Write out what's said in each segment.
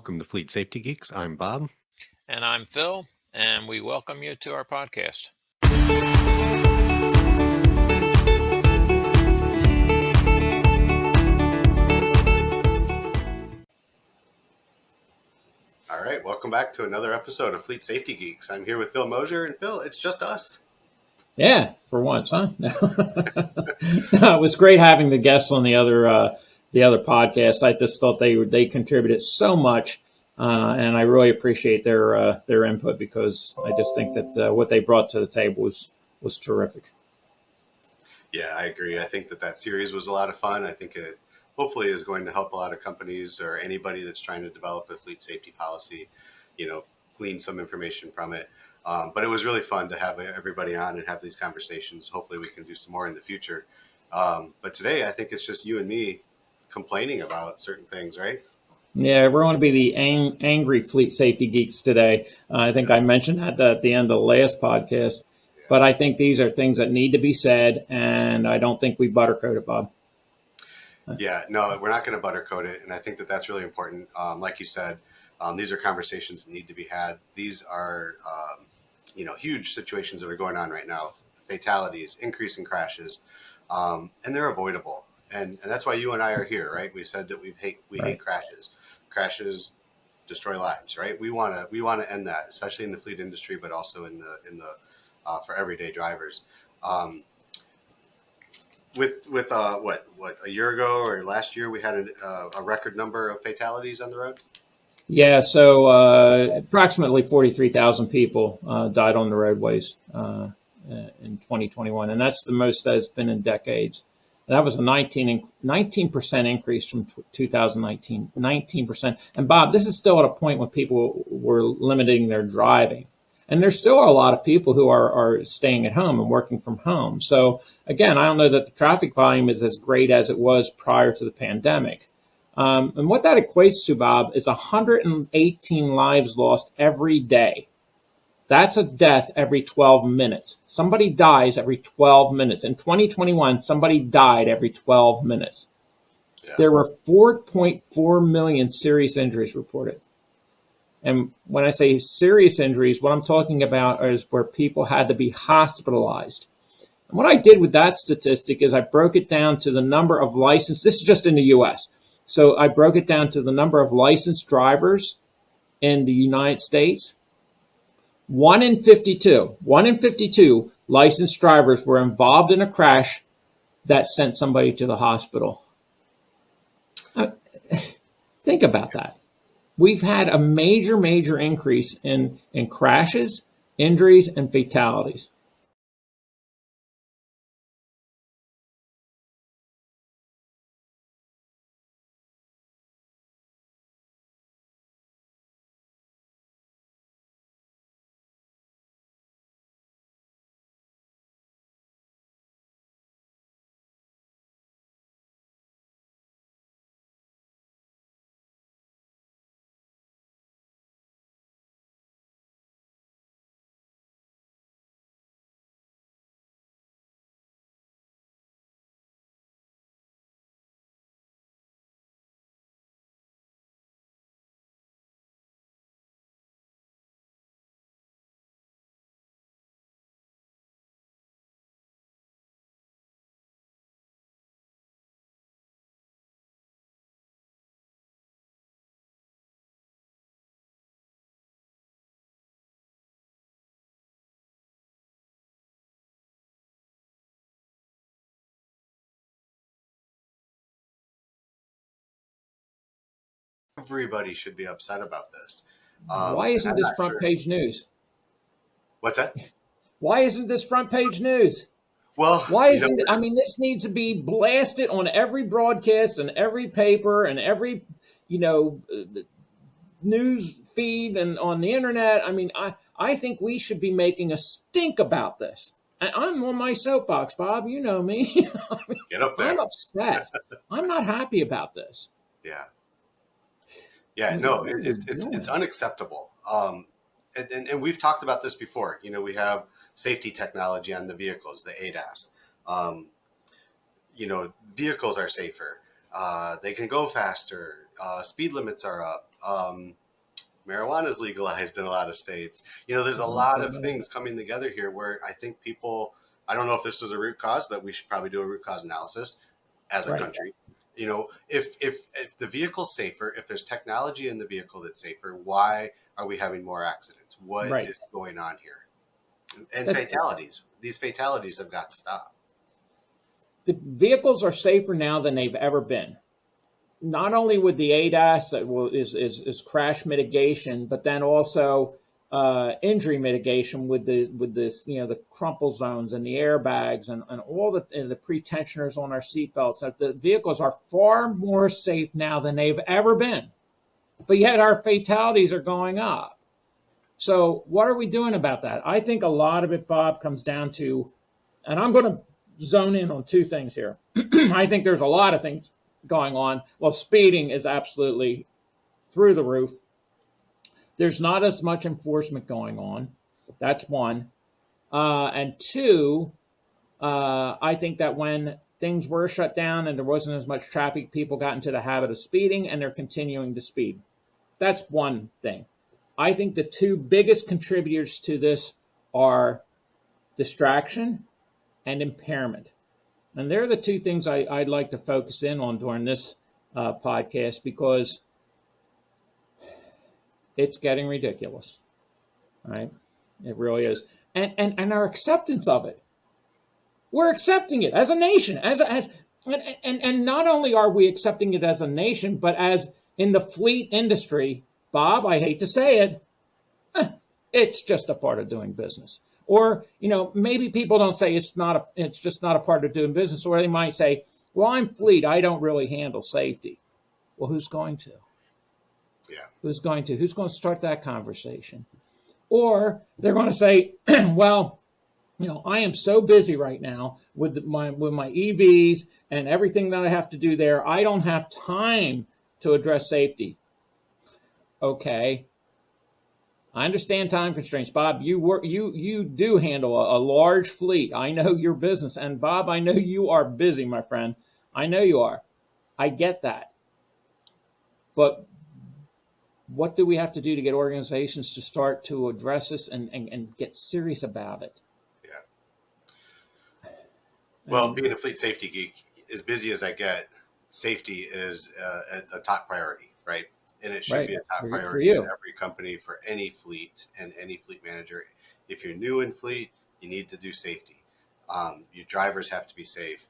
Welcome to Fleet Safety Geeks. I'm Bob. And I'm Phil, and we welcome you to our podcast. All right, welcome back to another episode of Fleet Safety Geeks. I'm here with Phil Mosier, and Phil, it's just us. Yeah, for once, huh? It was great having the guests on the other podcast. I just thought they contributed so much, and I really appreciate their input because I just think that what they brought to the table was terrific. Yeah, I agree. I think that series was a lot of fun. I think it hopefully is going to help a lot of companies or anybody that's trying to develop a fleet safety policy, glean some information from it. But it was really fun to have everybody on and have these conversations. Hopefully we can do some more in the future. But today, I think it's just you and me complaining about certain things, right? Yeah, we're going to be the angry fleet safety geeks today. I think I mentioned that at the end of the last podcast. Yeah. But I think these are things that need to be said, and I don't think we buttercoat it, Bob. Yeah, no, we're not going to buttercoat it, and I think that that's really important. Like you said, these are conversations that need to be had. These are, huge situations that are going on right now. Fatalities, increase in crashes, and they're avoidable. And that's why you and I are here, right? We've said that we hate crashes. Crashes destroy lives, right? We want to end that, especially in the fleet industry, but also in the for everyday drivers. With what a year ago or last year, we had a record number of fatalities on the road. Yeah, so approximately 43,000 people died on the roadways in 2021, and that's the most that it's been in decades. And that was a 19% increase from 2019, 19%. And Bob, this is still at a point when people were limiting their driving. And there's still a lot of people who are staying at home and working from home. So again, I don't know that the traffic volume is as great as it was prior to the pandemic. And what that equates to, Bob, is 118 lives lost every day. That's a death every 12 minutes. Somebody dies every 12 minutes. In 2021, somebody died every 12 minutes. Yeah. There were 4.4 million serious injuries reported. And when I say serious injuries, what I'm talking about is where people had to be hospitalized. And what I did with that statistic is I broke it down to the number of licensed, this is just in the U.S., so I broke it down to the number of licensed drivers in the United States. 1 in 52 licensed drivers were involved in a crash that sent somebody to the hospital. Think about that. We've had a major increase in crashes, injuries, and fatalities. Everybody should be upset about this. Why isn't this front page news? What's that? Why isn't this front page news? Well, why isn't it? I mean, this needs to be blasted on every broadcast and every paper and every, news feed and on the internet. I mean, I think we should be making a stink about this. I'm on my soapbox, Bob. You know me. Get up there. I'm upset. I'm not happy about this. Yeah. Yeah, no, it's unacceptable. And we've talked about this before. We have safety technology on the vehicles, the ADAS. Vehicles are safer. They can go faster. Speed limits are up. Marijuana is legalized in a lot of states. There's a lot of things coming together here where I think people, I don't know if this is a root cause, but we should probably do a root cause analysis as a Right. country. If the vehicle's safer, if there's technology in the vehicle that's safer, why are we having more accidents? What Right. is going on here? And That's, fatalities. These fatalities have got to stop. the vehicles are safer now than they've ever been. Not only with the ADAS is crash mitigation, but then also injury mitigation with this the crumple zones and the airbags and all the pretensioners on our seatbelts. That the vehicles are far more safe now than they've ever been, but yet our fatalities are going up. So what are we doing about that? I think a lot of it, Bob, comes down to, and I'm going to zone in on two things here. I think there's a lot of things going on. Well, speeding is absolutely through the roof. There's not as much enforcement going on. That's one. And two, I think that when things were shut down and there wasn't as much traffic, people got into the habit of speeding and they're continuing to speed. That's one thing. I think the two biggest contributors to this are distraction and impairment. And they're the two things I'd like to focus in on during this podcast, because it's getting ridiculous, right? It really is. And our acceptance of it. We're accepting it as a nation, and not only are we accepting it as a nation, but as in the fleet industry, Bob, I hate to say it, it's just a part of doing business. Or, maybe people don't say it's just not a part of doing business, or they might say, well, I'm fleet, I don't really handle safety. Well, who's going to? Yeah. Who's going to start that conversation? Or they're going to say, well, I am so busy right now with my EVs and everything that I have to do there. I don't have time to address safety. Okay. I understand time constraints. Bob, you do handle a large fleet. I know your business. And Bob, I know you are busy, my friend. I know you are. I get that. But what do we have to do to get organizations to start to address this and get serious about it? Yeah. Well, being a fleet safety geek, as busy as I get, safety is a top priority, right? And it should be a top priority in every company, for any fleet and any fleet manager. If you're new in fleet, you need to do safety. Your drivers have to be safe.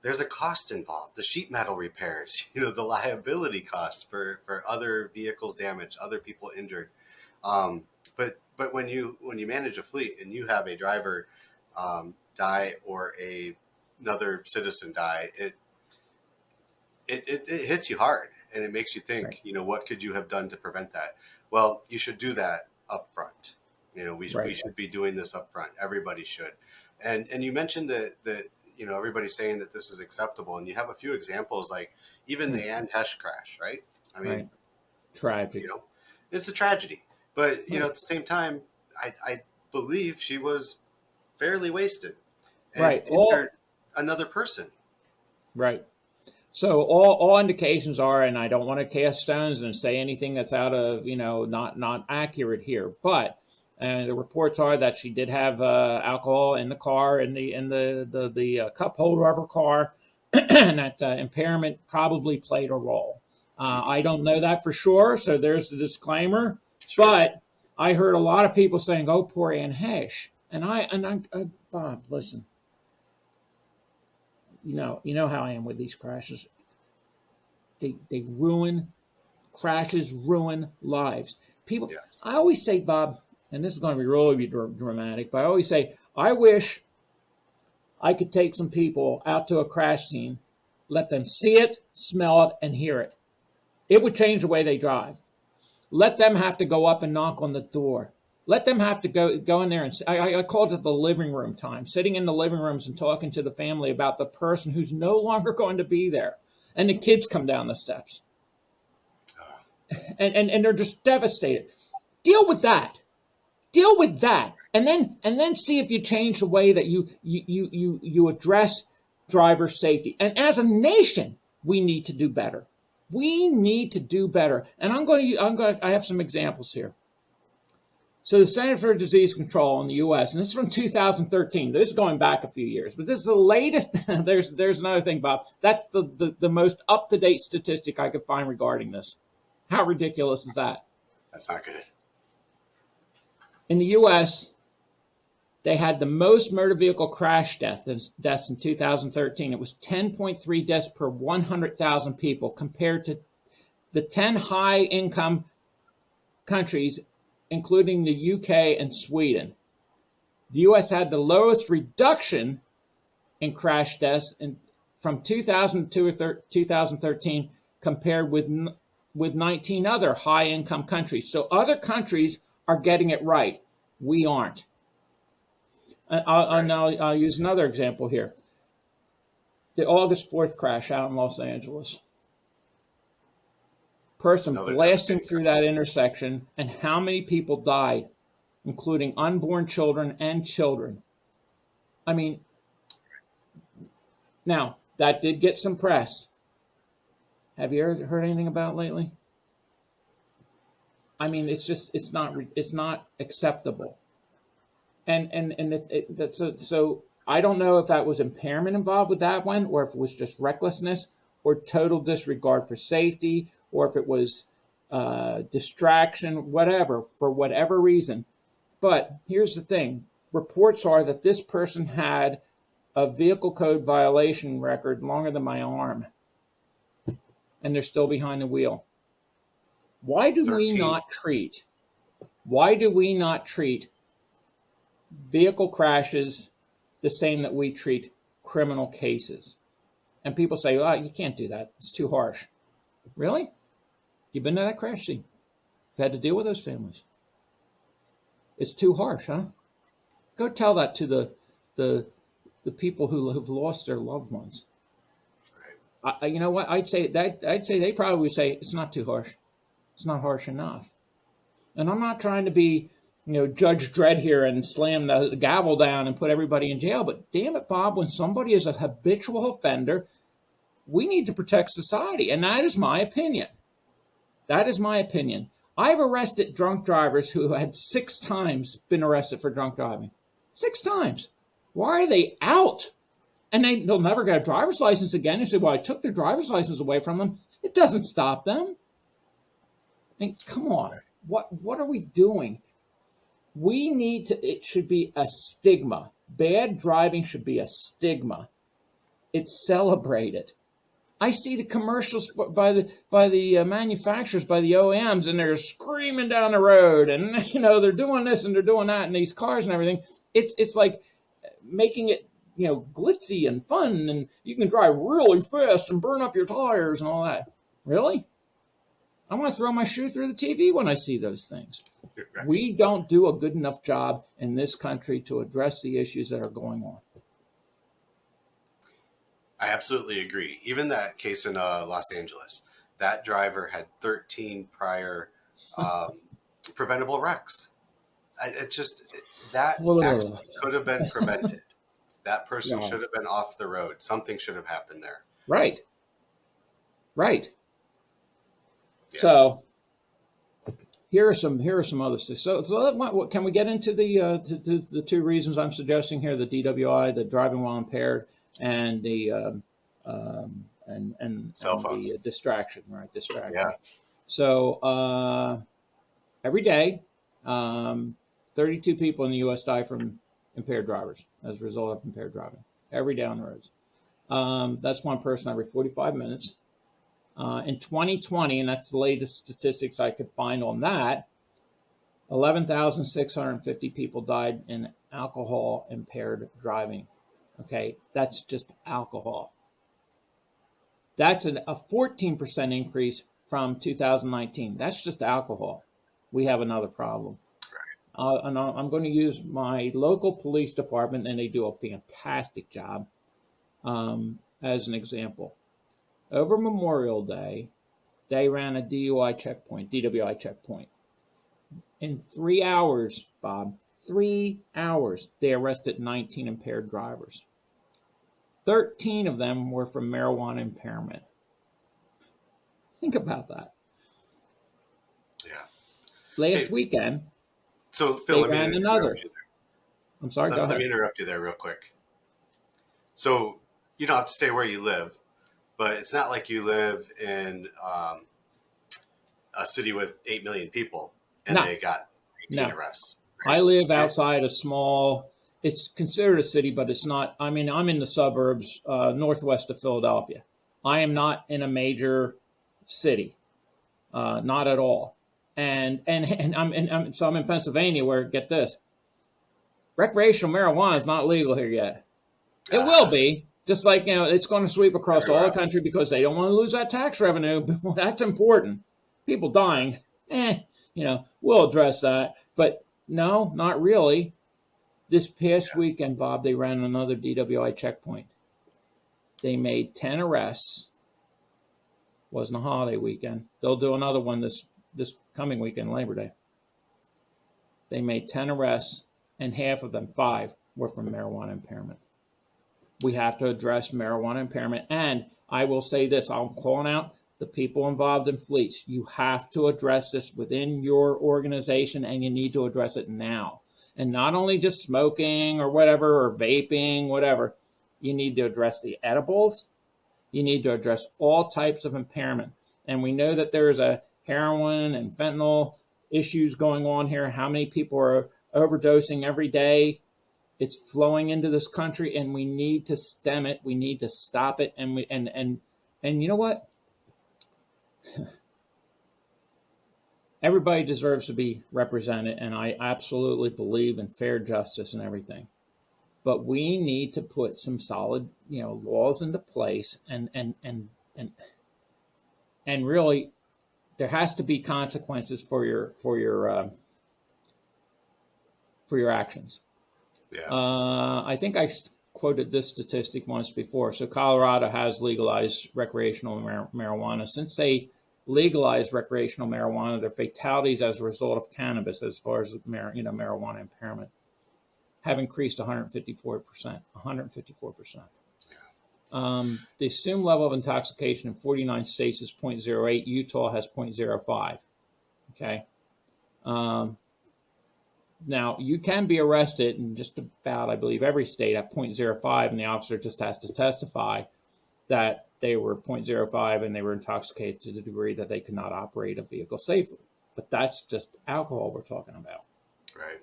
There's a cost involved. The sheet metal repairs, the liability costs for other vehicles damaged, other people injured. But when you manage a fleet and you have a driver die or another citizen die, it hits you hard. And it makes you think, Right. What could you have done to prevent that? Well, you should do that up front. We should be doing this up front. Everybody should. And you mentioned that everybody's saying that this is acceptable. And you have a few examples, like even the Ann Hesh crash, right? I mean, right. Tragic. It's a tragedy. But, at the same time, I believe she was fairly wasted and injured another person. Right. So all indications are, and I don't want to cast stones and say anything that's out of not accurate here, but the reports are that she did have alcohol in the car, in the cup holder of her car, and that impairment probably played a role. I don't know that for sure, so there's the disclaimer. Sure. But I heard a lot of people saying, "Oh, poor Ann Hesh," and I Bob, listen. You know how I am with these crashes. They ruin crashes, ruin lives. People. Yes. I always say, Bob, and this is going to be really dramatic, but I always say, I wish I could take some people out to a crash scene, let them see it, smell it, and hear it. It would change the way they drive. Let them have to go up and knock on the door. Let them have to go in there and I called it the living room time, sitting in the living rooms and talking to the family about the person who's no longer going to be there. And the kids come down the steps. And they're just devastated. Deal with that. Deal with that. And then see if you change the way that you address driver safety. And as a nation, We need to do better. We need to do better. And I have some examples here. So the Center for Disease Control in the U.S., and this is from 2013. This is going back a few years, but this is the latest. there's another thing, Bob. That's the most up-to-date statistic I could find regarding this. How ridiculous is that? That's not good. In the U.S., they had the most motor vehicle crash deaths in 2013. It was 10.3 deaths per 100,000 people compared to the 10 high-income countries, including the UK and Sweden. The US had the lowest reduction in crash deaths from 2002 to 2013 compared with 19 other high-income countries. So other countries are getting it right. We aren't. I'll use another example here. The August 4th crash out in Los Angeles. Person blasting through that intersection, and how many people died, including unborn children and children. I mean, now that did get some press. Have you heard anything about it lately? I mean, it's not acceptable. So I don't know if that was impairment involved with that one, or if it was just recklessness or total disregard for safety, or if it was distraction, whatever, for whatever reason. But here's the thing. Reports are that this person had a vehicle code violation record longer than my arm, and they're still behind the wheel. Why do we not treat vehicle crashes the same that we treat criminal cases? And people say, "Oh, you can't do that. It's too harsh." Really? You've been to that crash scene. You've had to deal with those families. It's too harsh, huh? Go tell that to the people who have lost their loved ones. You know what? I'd say they probably would say it's not too harsh. It's not harsh enough. And I'm not trying to be, Judge Dredd here and slam the gavel down and put everybody in jail. But damn it, Bob, when somebody is a habitual offender, we need to protect society. And that is my opinion. That is my opinion. I've arrested drunk drivers who had 6 times been arrested for drunk driving. 6 times. Why are they out? And they'll never get a driver's license again. You say, well, I took their driver's license away from them. It doesn't stop them. I mean, come on. What are we doing? It should be a stigma. Bad driving should be a stigma. It's celebrated. I see the commercials by the manufacturers, by the OEMs, and they're screaming down the road, and they're doing this and they're doing that in these cars and everything. It's like making it glitzy and fun, and you can drive really fast and burn up your tires and all that. Really? I want to throw my shoe through the TV when I see those things. We don't do a good enough job in this country to address the issues that are going on. I absolutely agree. Even that case in Los Angeles, that driver had 13 prior preventable wrecks. That accident could have been prevented. That person should have been off the road. Something should have happened there. Right. Yeah. So here are some other things. So can we get into the 2 reasons I'm suggesting here: the DWI, the driving while impaired, and the cell phones, the distraction, right? Distraction. Yeah. So every day, 32 people in the U.S. die from impaired drivers as a result of impaired driving. Every day on the roads. That's one person every 45 minutes. In 2020, and that's the latest statistics I could find on that, 11,650 people died in alcohol-impaired driving. Okay, that's just alcohol. That's a 14% increase from 2019. That's just alcohol. We have another problem. And I'm going to use my local police department, and they do a fantastic job, as an example. Over Memorial Day, they ran a DWI checkpoint. In 3 hours, Bob, 3 hours, they arrested 19 impaired drivers. 13 of them were from marijuana impairment. Think about that. Yeah. Last Hey, weekend, so Phil, they let me ran another. interrupt you there. I'm sorry, go Let me ahead. interrupt you there real quick. So you don't have to say where you live, but it's not like you live in a city with 8 million people and No, they got 18 no. arrests, right? I live It, outside a small, it's considered a city, but it's not. I mean, I'm in the suburbs, northwest of Philadelphia. I am not in a major city, not at all. So I'm in Pennsylvania where, get this, recreational marijuana is not legal here yet. It will uh, be, just like, it's going to sweep across all everywhere the else. country because they don't want to lose that tax revenue. That's important. People Sure. dying, we'll address that. But no, not really. This past Yeah. weekend, Bob, they ran another DWI checkpoint. They made 10 arrests. Wasn't a holiday weekend. They'll do another one this coming weekend, Labor Day. They made 10 arrests, and half of them, 5, were from marijuana impairment. We have to address marijuana impairment. And I will say this, I'm calling out the people involved in fleets. You have to address this within your organization, and you need to address it now. And not only just smoking or whatever, or vaping, whatever. You need to address the edibles. You need to address all types of impairment. And we know that there's a heroin and fentanyl issues going on here. How many people are overdosing every day? It's flowing into this country, and we need to stem it. We need to stop it. And you know what? Everybody deserves to be represented, and I absolutely believe in fair justice and everything. But we need to put some solid, laws into place, and really, there has to be consequences for your actions. Yeah. I think I quoted this statistic once before. So Colorado has legalized recreational marijuana. Since they legalized recreational marijuana, their fatalities as a result of cannabis, as far as marijuana impairment, have increased 154%. 154%. The assumed level of intoxication in 49 states is 0.08. Utah has 0.05. Okay. Now, you can be arrested in just about, I believe, every state at 0.05, and the officer just has to testify that they were 0.05 and they were intoxicated to the degree that they could not operate a vehicle safely. But that's just alcohol we're talking about. Right.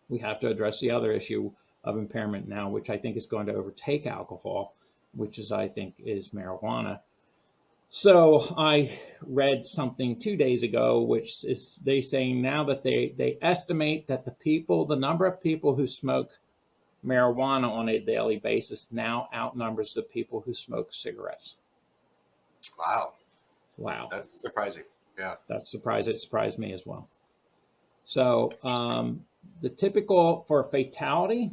We have to address the other issue of impairment now, which I think is going to overtake alcohol, which I think is marijuana. So I read something 2 days ago, which is they saying now that they estimate that the number of people who smoke marijuana on a daily basis now outnumbers the people who smoke cigarettes. Wow. Wow, That's surprising. Yeah. it surprised me as well. So the typical for a fatality,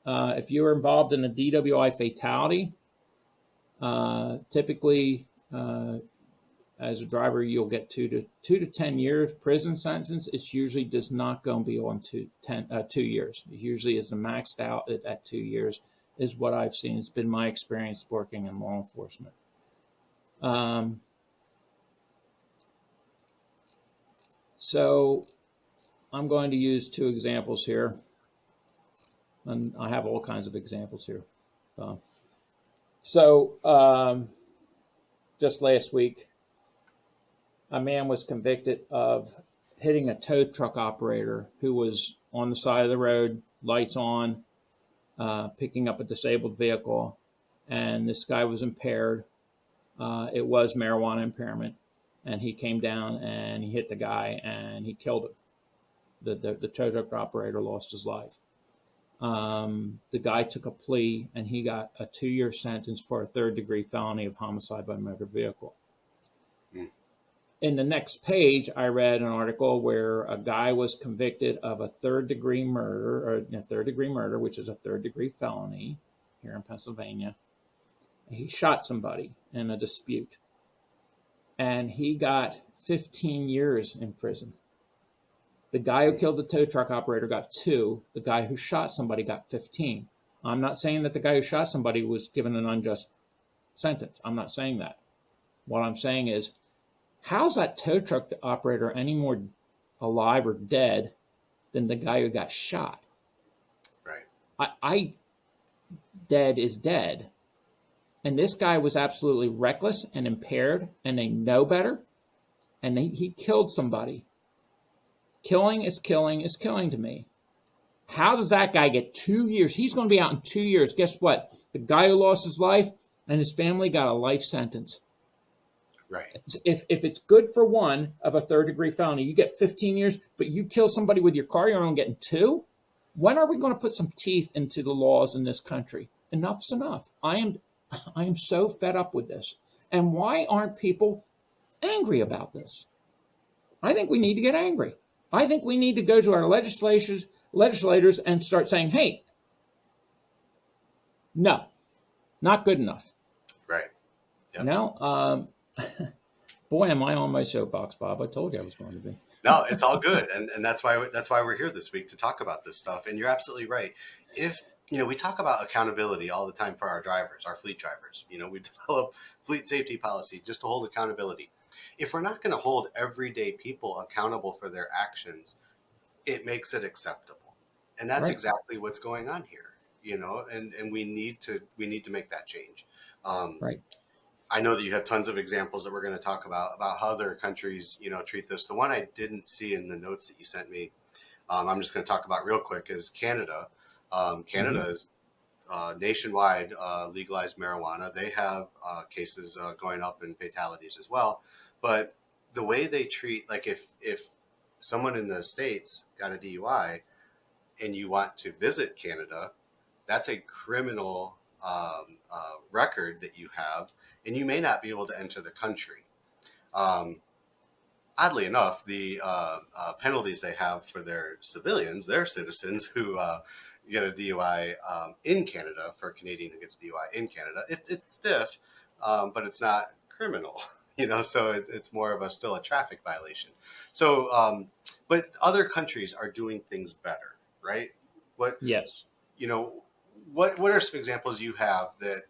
if you're involved in a DWI fatality, typically as a driver, you'll get 2 to 10 years prison sentence. It's usually does not go beyond 2 years. It usually is maxed out at 2 years, is what I've seen. It's been my experience working in law enforcement. So I'm going to use 2 examples here, and I have all kinds of examples here. Just last week, a man was convicted of hitting a tow truck operator who was on the side of the road, lights on, picking up a disabled vehicle, and this guy was impaired. It was marijuana impairment, and he came down and he hit the guy and he killed him. The tow truck operator lost his life. The guy took a plea, and he got a 2-year sentence for a 3rd-degree felony of homicide by motor vehicle. Mm. In the next page, I read an article where a guy was convicted of a 3rd-degree murder, which is a 3rd-degree felony here in Pennsylvania. He shot somebody in a dispute, and he got 15 years in prison. The guy who killed the tow truck operator got 2. The guy who shot somebody got 15. I'm not saying that the guy who shot somebody was given an unjust sentence. I'm not saying that. What I'm saying is, how's that tow truck operator any more alive or dead than the guy who got shot? Right. I dead is dead. And this guy was absolutely reckless and impaired, and they know better, and he killed somebody. Killing is killing is killing to me. How does that guy get 2 years? He's going to be out in 2 years. Guess what? The guy who lost his life and his family got a life sentence. Right. If it's good for one of a third-degree felony, you get 15 years, but you kill somebody with your car, you're only getting 2? When are we going to put some teeth into the laws in this country? Enough's enough. I am so fed up with this. And why aren't people angry about this? I think we need to get angry. I think we need to go to our legislators and start saying, hey, no, not good enough. Right. Yep. Boy, am I on my soapbox, Bob. I told you I was going to be. No, it's all good, and that's why we're here this week to talk about this stuff. And you're absolutely right. If we talk about accountability all the time for our drivers, our fleet drivers. We develop fleet safety policy just to hold accountability. If we're not going to hold everyday people accountable for their actions, it makes it acceptable, and that's Right. exactly what's going on here. And we need to make that change. Right. I know that you have tons of examples that we're going to talk about how other countries, treat this. The one I didn't see in the notes that you sent me, I'm just going to talk about real quick, is Canada. Canada is nationwide legalized marijuana. They have cases going up in fatalities as well. But the way they treat, like if someone in the States got a DUI and you want to visit Canada, that's a criminal record that you have, and you may not be able to enter the country. Oddly enough, the penalties they have for their civilians, their citizens who get a DUI in Canada, for a Canadian who gets a DUI in Canada, it's stiff, but it's not criminal. So it's more of still a traffic violation. So, but other countries are doing things better, right? Yes. What are some examples you have that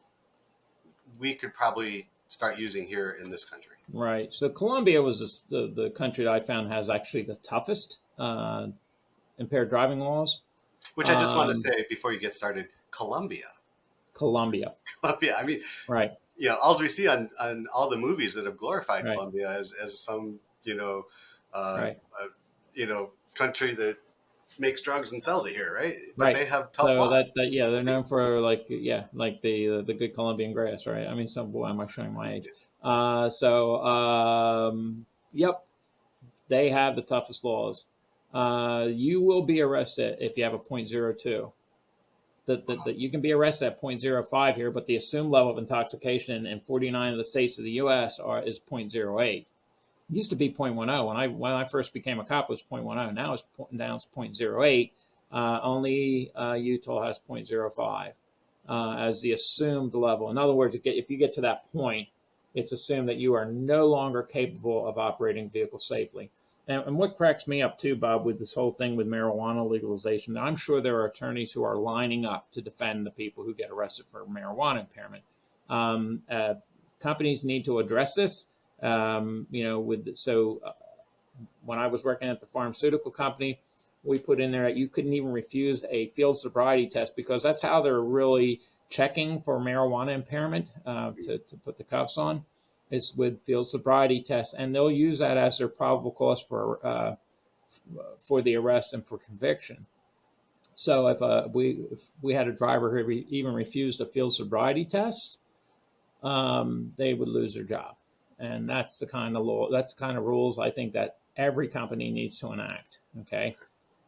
we could probably start using here in this country? Right. So Colombia was the country that I found has actually the toughest impaired driving laws. Which I just want to say before you get started, Colombia. Colombia. I mean, Right. all we see on all the movies that have glorified Right. Colombia as some, Right. country that makes drugs and sells it here, right? But Right. they have tough So laws. they're known for like the good Colombian grass, right? I mean, boy, am I showing my age? Yep, they have the toughest laws. You will be arrested if you have a .02. That you can be arrested at .05 here, but the assumed level of intoxication in 49 of the states of the U.S. is .08. It used to be .10 when I first became a cop. It was .10. Now it's down to .08. Only Utah has .05 as the assumed level. In other words, if you get to that point, it's assumed that you are no longer capable of operating vehicle safely. And what cracks me up too, Bob, with this whole thing with marijuana legalization, I'm sure there are attorneys who are lining up to defend the people who get arrested for marijuana impairment. Companies need to address this. When I was working at the pharmaceutical company, we put in there that you couldn't even refuse a field sobriety test, because that's how they're really checking for marijuana impairment, to put the cuffs on, is with field sobriety tests, and they'll use that as their probable cause for the arrest and for conviction. So if we had a driver who even refused a field sobriety test, they would lose their job. And that's the kind of law, that's the kind of rules I think that every company needs to enact. Okay.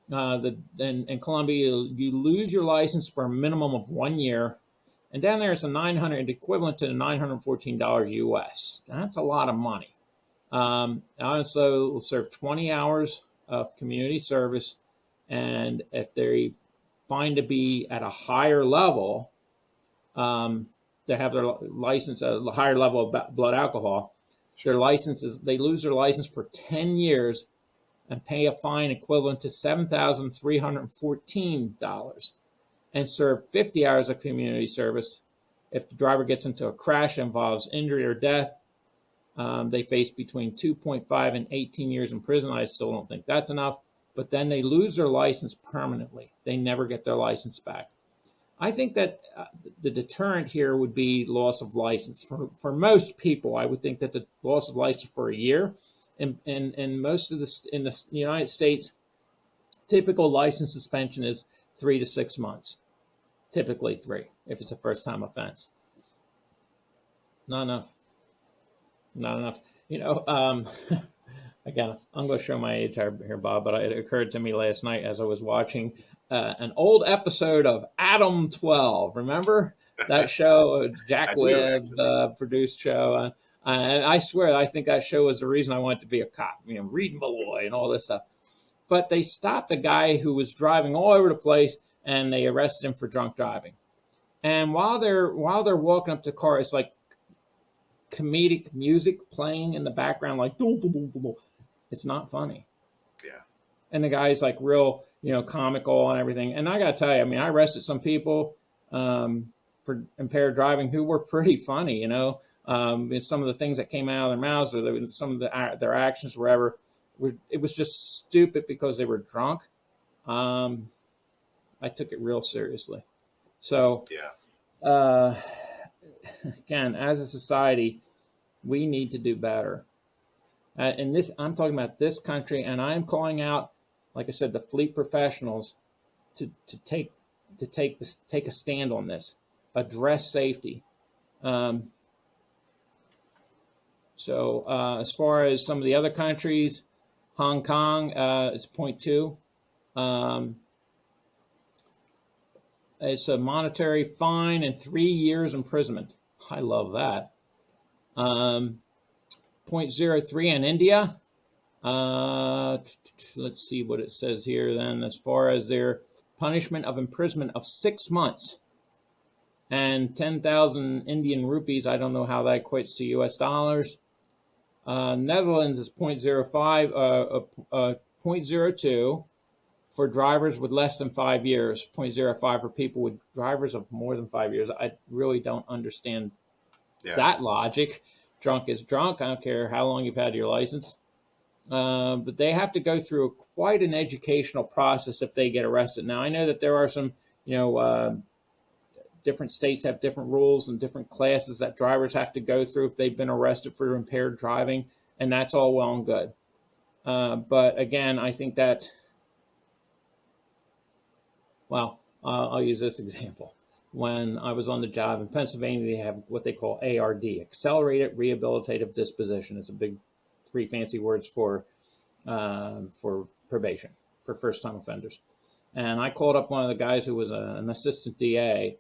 In Colombia, you lose your license for a minimum of 1 year. And down there, it's equivalent to $914 US. That's a lot of money. Honestly, it will serve 20 hours of community service. And if they find to be at a higher level, they have their license at a higher level of blood alcohol. Their licenses, they lose their license for 10 years and pay a fine equivalent to $7,314 and serve 50 hours of community service. If the driver gets into a crash that involves injury or death, They face between 2.5 and 18 years in prison. I still don't think that's enough. But then they lose their license permanently. They never get their license back. I think that the deterrent here would be loss of license. For most people, I would think that the loss of license for a year, and most of this in the United States, typical license suspension is 3 to 6 months. Typically 3 if it's a first time offense. Not enough. Not enough. Again, I'm going to show my age here, Bob, but it occurred to me last night as I was watching an old episode of Adam 12. Remember that show? Jack I do, Webb actually. produced show. And I swear, I think that show was the reason I wanted to be a cop, reading Malloy and all this stuff. But they stopped a guy who was driving all over the place, and they arrested him for drunk driving. And while they're walking up to the car, it's like comedic music playing in the background, like doo, doo, doo, doo, doo. It's not funny. Yeah. And the guy's like real, comical and everything. And I got to tell you, I arrested some people for impaired driving who were pretty funny, some of the things that came out of their mouths or some of their actions, wherever, it was just stupid because they were drunk. I took it real seriously. So, Yeah. again, as a society, we need to do better. And this, I'm talking about this country, and I'm calling out, like I said, the fleet professionals to take a stand on this, address safety. As far as some of the other countries, Hong Kong is 0.2. It's a monetary fine and 3 years imprisonment. I love that. 0.03 in India. Let's see what it says here then, as far as their punishment of imprisonment of 6 months and 10,000 Indian rupees. I don't know how that equates to US dollars. Netherlands is 0.05, 0.02 for drivers with less than 5 years, 0.05 for people with drivers of more than 5 years. I really don't understand that logic. Drunk is drunk. I don't care how long you've had your license. But they have to go through quite an educational process if they get arrested. Now, I know that there are some, different states have different rules and different classes that drivers have to go through if they've been arrested for impaired driving, and that's all well and good. But again, I think that, I'll use this example. When I was on the job in Pennsylvania, they have what they call ARD, Accelerated Rehabilitative Disposition. It's a big 3 fancy words for probation, for first-time offenders. And I called up one of the guys who was an assistant DA,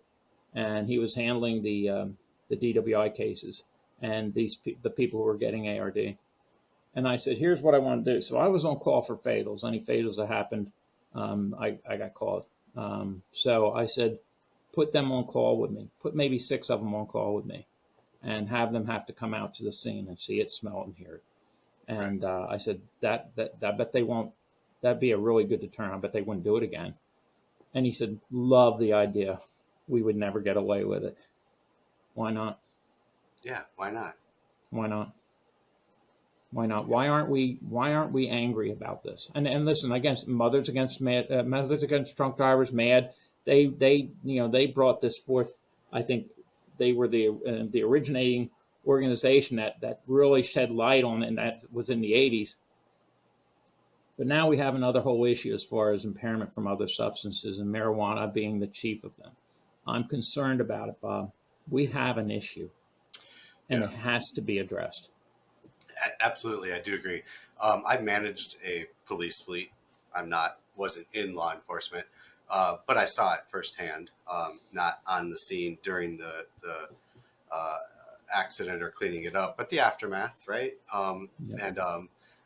and he was handling the DWI cases and the people who were getting ARD. And I said, here's what I want to do. So I was on call for fatals. Any fatals that happened, I got called. So I said, put them on call with me. Put maybe 6 of them on call with me, and have them have to come out to the scene and see it, smell it, and hear it. And I said, that I bet they won't. That'd be a really good deterrent. I bet they wouldn't do it again. And he said, love the idea. We would never get away with it. Why not? Yeah, why not? Why not? Why not? Why aren't we angry about this? And listen, mothers against drunk drivers, MAD. They brought this forth. I think they were the originating organization that really shed light on it, and that was in the 80s. But now we have another whole issue as far as impairment from other substances, and marijuana being the chief of them. I'm concerned about it, Bob. We have an issue, and it has to be addressed. Absolutely, I do agree. I've managed a police fleet. Wasn't in law enforcement, but I saw it firsthand. Not on the scene during the accident or cleaning it up, but the aftermath, right? And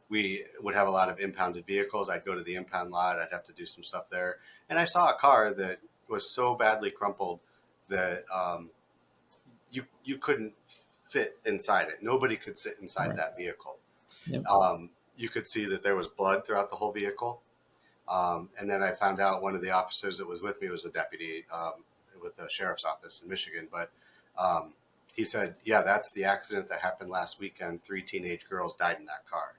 we would have a lot of impounded vehicles. I'd go to the impound lot. I'd have to do some stuff there, and I saw a car that was so badly crumpled that you couldn't fit inside it. Nobody could sit inside that vehicle. Yep. You could see that there was blood throughout the whole vehicle. And then I found out one of the officers that was with me was a deputy with the sheriff's office in Michigan. But He said, yeah, that's the accident that happened last weekend. 3 teenage girls died in that car.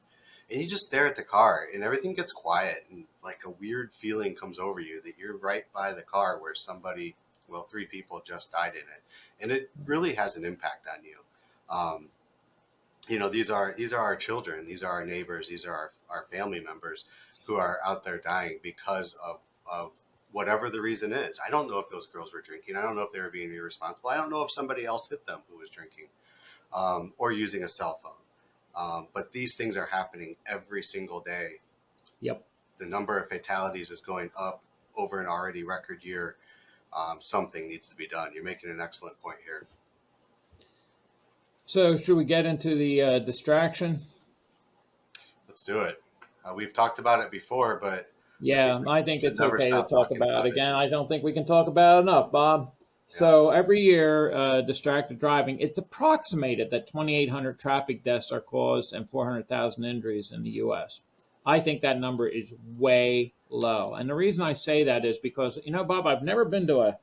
And you just stare at the car and everything gets quiet and like a weird feeling comes over you that you're right by the car where somebody, well, 3 people just died in it. And it really has an impact on you. Um, these are our children, these are our neighbors, these are our family members who are out there dying because of whatever the reason is. I don't know if those girls were drinking. I don't know if they were being irresponsible. I don't know if somebody else hit them who was drinking, or using a cell phone. But these things are happening every single day. Yep. The number of fatalities is going up over an already record year. Something needs to be done. You're making an excellent point here. So should we get into the distraction? Let's do it. We've talked about it before, but Yeah, we I think should it's never okay to stop talk talking about it. about it. Again, I don't think we can talk about it enough, Bob. So every year, distracted driving, it's approximated that 2,800 traffic deaths are caused and 400,000 injuries in the U.S. I think that number is way low. And the reason I say that is because, Bob, I've never been to a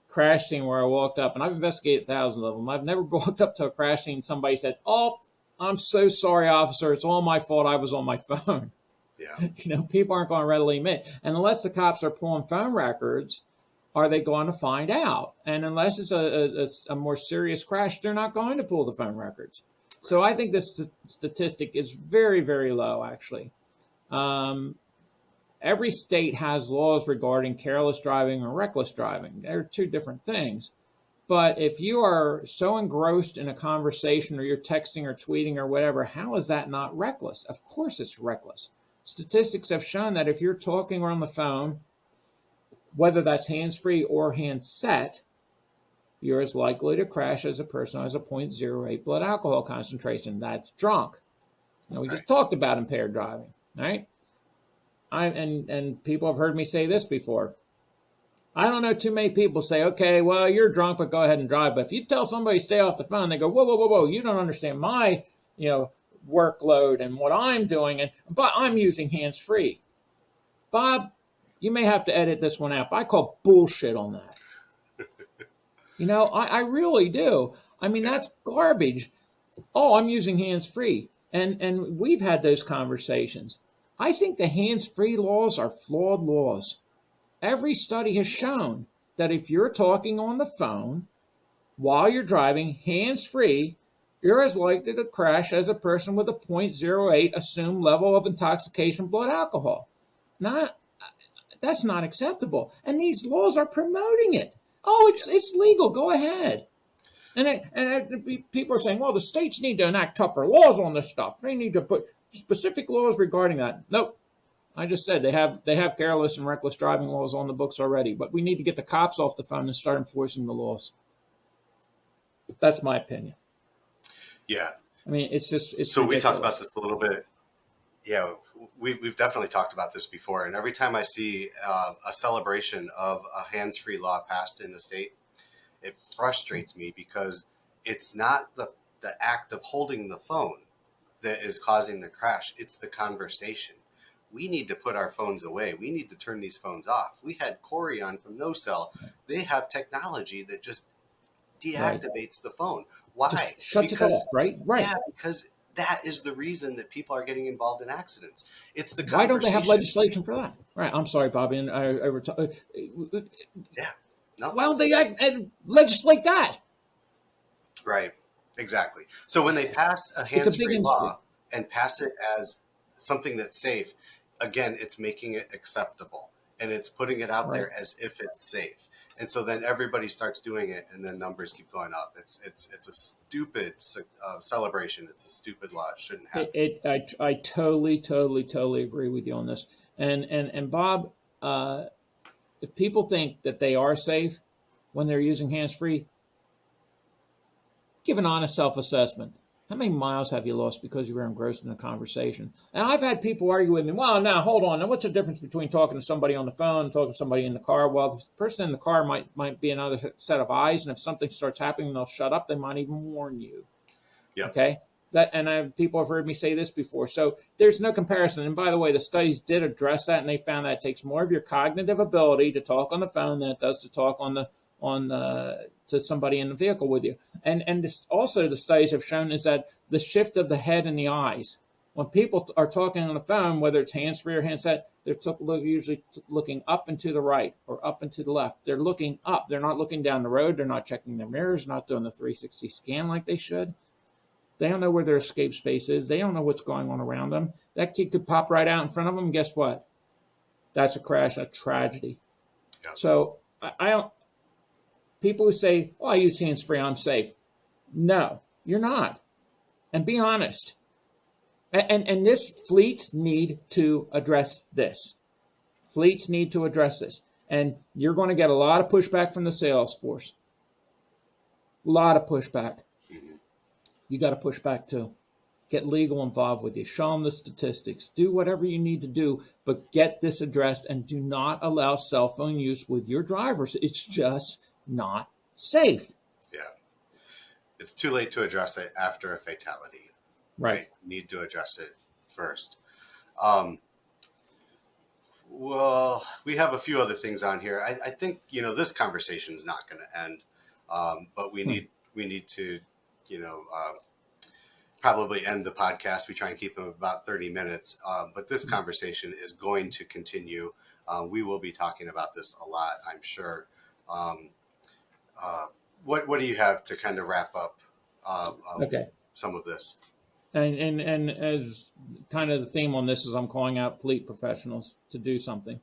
crash scene where I walked up, and I've investigated thousands of them. I've never walked up to a crash scene and somebody said, "Oh, I'm so sorry, officer. It's all my fault. I was on my phone." Yeah. People aren't going to readily admit. And unless the cops are pulling phone records, are they going to find out? And unless it's a more serious crash, they're not going to pull the phone records. So I think this statistic is very, very low, actually. Every state has laws regarding careless driving or reckless driving. They're two different things. But if you are so engrossed in a conversation or you're texting or tweeting or whatever, how is that not reckless? Of course it's reckless. Statistics have shown that if you're talking on the phone, whether that's hands-free or handset, you're as likely to crash as a person who has a 0.08 blood alcohol concentration. That's drunk. We just talked about impaired driving, right? And people have heard me say this before. I don't know too many people say, okay, well, you're drunk, but go ahead and drive. But if you tell somebody to stay off the phone, they go, whoa, whoa, whoa, whoa, you don't understand my, workload and what I'm doing, but I'm using hands-free. Bob, you may have to edit this one out, but I call bullshit on that. I really do. I mean, that's garbage. Oh, I'm using hands-free. And we've had those conversations. I think the hands-free laws are flawed laws. Every study has shown that if you're talking on the phone while you're driving hands-free, you're as likely to crash as a person with a 0.08 assumed level of intoxication blood alcohol. That's not acceptable. And these laws are promoting it. Oh, it's legal. Go ahead. And people are saying, well, the states need to enact tougher laws on this stuff. They need to put specific laws regarding that. Nope. I just said they have careless and reckless driving laws on the books already, but we need to get the cops off the phone and start enforcing the laws. That's my opinion. Yeah. I mean, it's so ridiculous. We talked about this a little bit. Yeah, we've definitely talked about this before. And every time I see a celebration of a hands-free law passed in the state, it frustrates me because it's not the act of holding the phone that is causing the crash. It's the conversation. We need to put our phones away. We need to turn these phones off. We had Corey on from NoCell. They have technology that just deactivates the phone. Why? Just shuts it off, right? Right. Yeah, because that is the reason that people are getting involved in accidents. It's the conversation. Why don't they have legislation for that? Right. I'm sorry, Bobby. And yeah. No. Why don't they legislate that? Right. Exactly. So when they pass a hands-free law and pass it as something that's safe, again, it's making it acceptable and it's putting it out there as if it's safe. And so then everybody starts doing it, and then numbers keep going up. It's a stupid celebration. It's a stupid law. It shouldn't happen. I totally agree with you on this. And Bob, if people think that they are safe when they're using hands-free, give an honest self-assessment. How many miles have you lost because you were engrossed in a conversation? And I've had people argue with me, well, now, hold on. Now, what's the difference between talking to somebody on the phone and talking to somebody in the car? Well, the person in the car might be another set of eyes, and if something starts happening, they'll shut up. They might even warn you. Yep. Okay? People have heard me say this before. So there's no comparison. And by the way, the studies did address that, and they found that it takes more of your cognitive ability to talk on the phone than it does to talk to to somebody in the vehicle with you. And this, also the studies have shown is that the shift of the head and the eyes. When people are talking on the phone, whether it's hands-free or handset, they're usually looking up and to the right or up and to the left. They're looking up. They're not looking down the road. They're not checking their mirrors, not doing the 360 scan like they should. They don't know where their escape space is. They don't know what's going on around them. That kid could pop right out in front of them. Guess what? That's a crash, a tragedy. Yeah. So I don't. People who say, "Oh, I use hands-free, I'm safe." No, you're not. And be honest. And this fleets need to address this. Fleets need to address this. And you're going to get a lot of pushback from the sales force. A lot of pushback. You got to push back too. Get legal involved with you. Show them the statistics. Do whatever you need to do, but get this addressed and do not allow cell phone use with your drivers. It's just not safe. Yeah. It's too late to address it after a fatality. Right. Need to address it first. Well, we have a few other things on here. I think, this conversation is not going to end, but we need to, probably end the podcast. We try and keep them about 30 minutes, but this conversation is going to continue. We will be talking about this a lot, I'm sure. What do you have to kind of wrap up Okay. some of this? And as kind of the theme on this is I'm calling out fleet professionals to do something.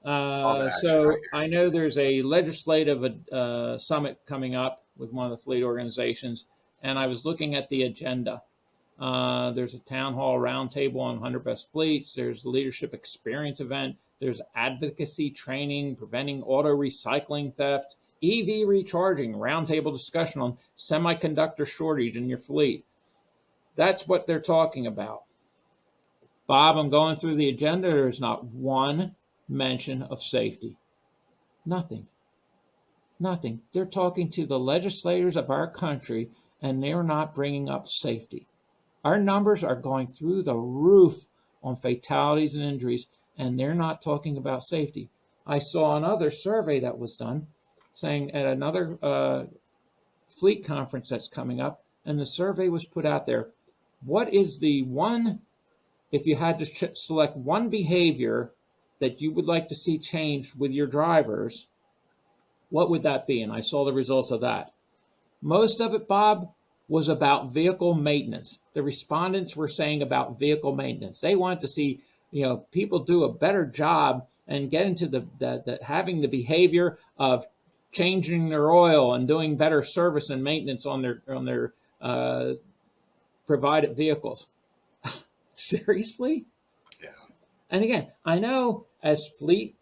So I know there's a legislative summit coming up with one of the fleet organizations, and I was looking at the agenda. There's a town hall roundtable on 100 best fleets. There's the leadership experience event. There's advocacy training, preventing auto recycling theft, EV recharging, roundtable discussion on semiconductor shortage in your fleet. That's what they're talking about. Bob, I'm going through the agenda. There's not one mention of safety. Nothing. Nothing. They're talking to the legislators of our country, and they're not bringing up safety. Our numbers are going through the roof on fatalities and injuries, and they're not talking about safety. I saw another survey that was done saying at another fleet conference that's coming up, and the survey was put out there. What is the one, if you had to select one behavior that you would like to see changed with your drivers, what would that be? And I saw the results of that. Most of it, Bob, was about vehicle maintenance. The respondents were saying about vehicle maintenance. They wanted to see, people do a better job and get into the having the behavior of changing their oil and doing better service and maintenance on their provided vehicles. Seriously? Yeah. And again, I know as fleet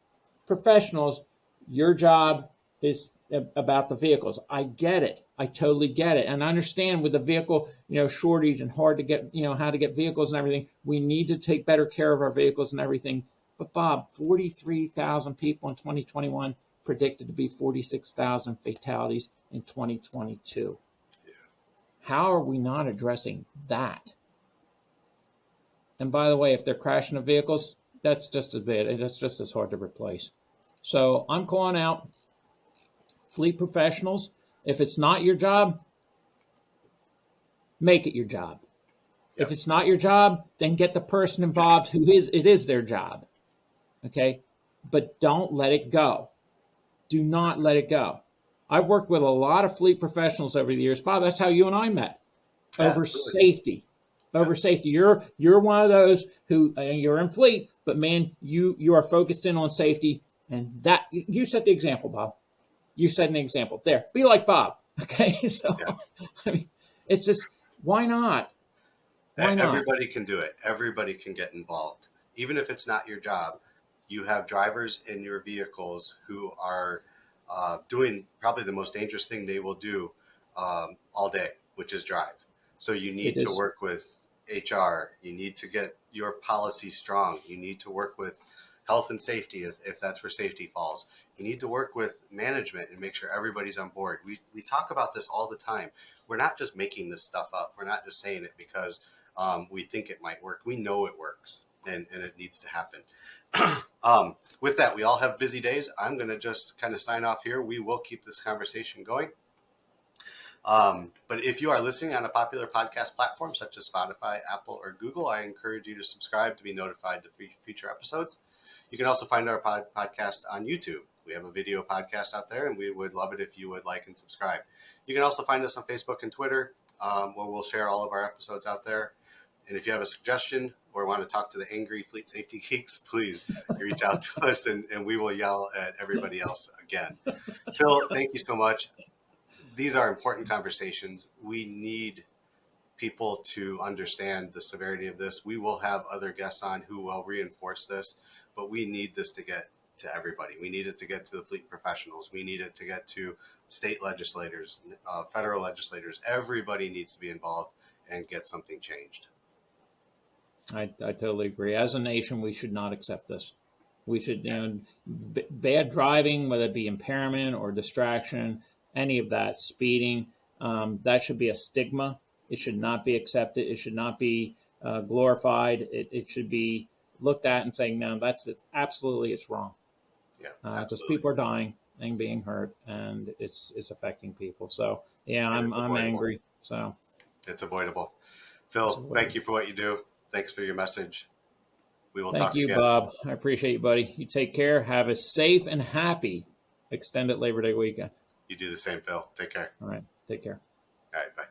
professionals, your job is about the vehicles. I get it. I totally get it. And I understand with the vehicle, shortage and hard to get, how to get vehicles and everything, we need to take better care of our vehicles and everything. But Bob, 43,000 people in 2021 predicted to be 46,000 fatalities in 2022. How are we not addressing that? And by the way, if they're crashing the vehicles, that's just as bad. That's just as hard to replace. So I'm calling out fleet professionals. If it's not your job, make it your job. Yep. If it's not your job, then get the person involved it is their job. Okay? But don't let it go. Do not let it go. I've worked with a lot of fleet professionals over the years. Bob, that's how you and I met. Over safety. Over safety. You're one of those who you're in fleet, but man, you are focused in on safety, and that you set the example, Bob. You set an example. There. Be like Bob. Okay? So I mean, it's just why not? Why not? Everybody can do it. Everybody can get involved. Even if it's not your job, you have drivers in your vehicles who are doing probably the most dangerous thing they will do all day, which is drive. So you need to work with HR. You need to get your policy strong. You need to work with health and safety if that's where safety falls. You need to work with management and make sure everybody's on board. We talk about this all the time. We're not just making this stuff up. We're not just saying it because we think it might work. We know it works and it needs to happen. With that, we all have busy days. I'm going to just kind of sign off here. We will keep this conversation going. But if you are listening on a popular podcast platform such as Spotify, Apple, or Google, I encourage you to subscribe to be notified of future episodes. You can also find our podcast on YouTube. We have a video podcast out there, and we would love it if you would like and subscribe. You can also find us on Facebook and Twitter, where we'll share all of our episodes out there. And if you have a suggestion or want to talk to the angry fleet safety geeks, please reach out to us, and we will yell at everybody else again. Phil, thank you so much. These are important conversations. We need people to understand the severity of this. We will have other guests on who will reinforce this, but we need this to get to everybody. We need it to get to the fleet professionals. We need it to get to state legislators, federal legislators. Everybody needs to be involved and get something changed. I totally agree. As a nation, we should not accept this. We should, bad driving, whether it be impairment or distraction, any of that, speeding, that should be a stigma. It should not be accepted. It should not be glorified. It should be looked at and saying, no, absolutely, it's wrong. Yeah, because people are dying and being hurt, and it's affecting people. So yeah, I'm angry. So it's avoidable. Phil, thank you for what you do. Thanks for your message. We will talk again. Thank you, Bob. I appreciate you, buddy. You take care. Have a safe and happy extended Labor Day weekend. You do the same, Phil. Take care. All right. Take care. All right. Bye.